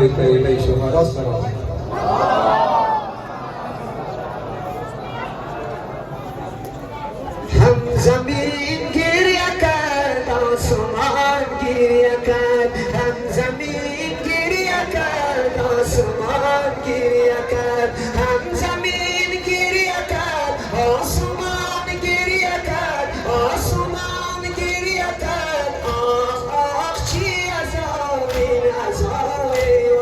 پای کلمه شماراست برام. هم زمین گریه کرد آسمان گریه کرد هم زمین گریه کرد آسمان گریه کرد هم زمین گریه کرد آسمان گریه کرد آسمان گریه کرد آخ آخ چی عذاب این عذاب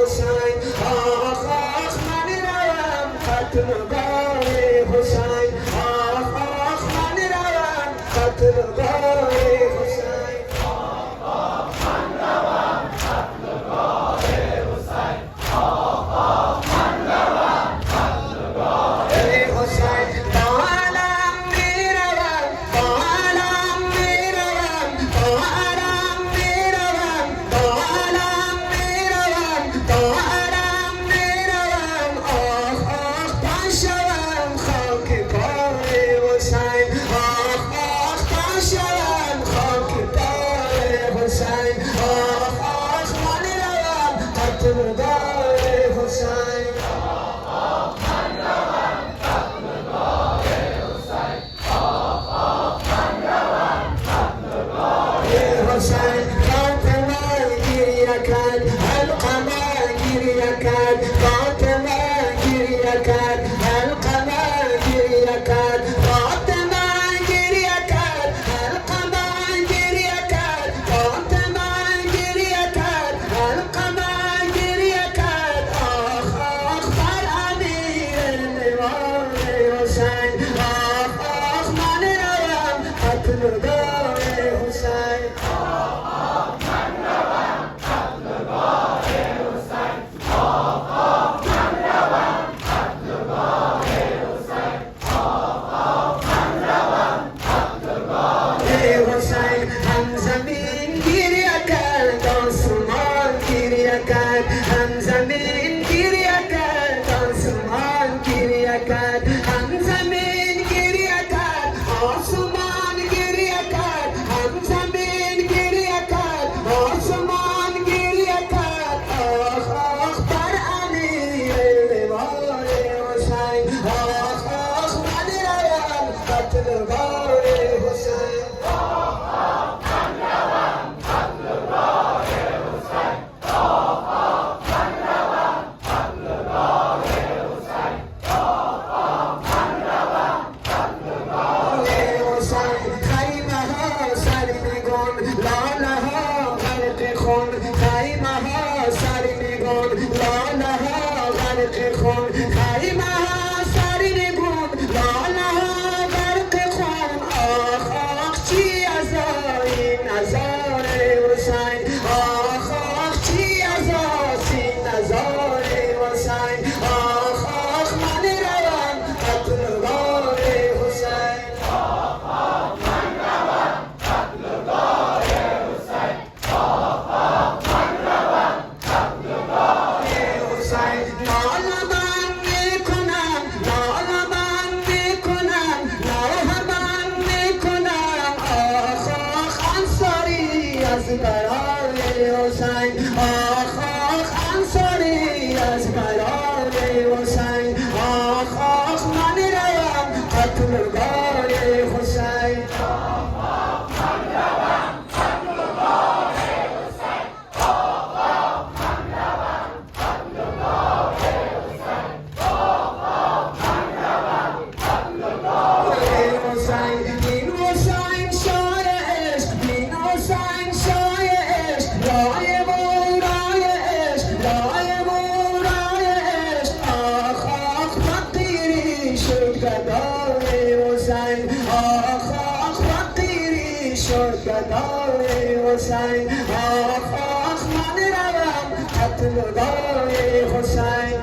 حسین آخ آخ من روم قتلگاه حسین آخ آخ من روم قتلگاه حسین آخ آخ من روم قتلگاه حسین آخ آخ من روم قتلگاه حسین با علم میروم با علم میروم با علم میروم با علم میروم با علم میروم آخ آخ پاشوم خاک پای حسین آخ آخ پاشوم خاک پای حسین آخ آخ من روم قتلگاه حسین حسین فاطمه گریه کرد علقمه گریه کرد فاطمه گریه کرد علقمه گریه کرد فاطمه گریه کرد علقمه گریه کرد فاطمه گریه کرد علقمه گریه کرد آخ آخ بر امیر نوار حسین آخ آخ من روم قتلگاه حسین حسین هم زمین گریه کرد آسمان گریه کرد هم زمین گریه کرد آسمان گریه کرد هم زمین گریه کرد آسمان گریه کرد هم زمین گریه کرد آسمان گریه کرد آخ آخ بر امیر نوار حسین آخ آخ من روم قتلگاه حسین خیمه ها سرنگون لاله ها غرق خون خیمه ها سرنگون لاله ها غرق خون خیمه ها سرنگون لاله ها غرق خون آخ آخ چی عزا این عزار حسین آخ آخ چی عزا این عزار حسین آخ آخ من روم قتلگاه حسین حسین نالبان میکنم نالبان میکنم نالبان میکنم آخ آخ انصاری از برای حسین آخ آخ انصاری از برای حسین آخ آخ من روم قتلگاه حسین این حسین شاه عشق این حسین شاه عشق رای مولای عشق رای مولای عشق آخ آخ فقیری شد گدای حسین آخ آخ فقیری شد گدای حسین آخ آخ من روم قتلگاه حسین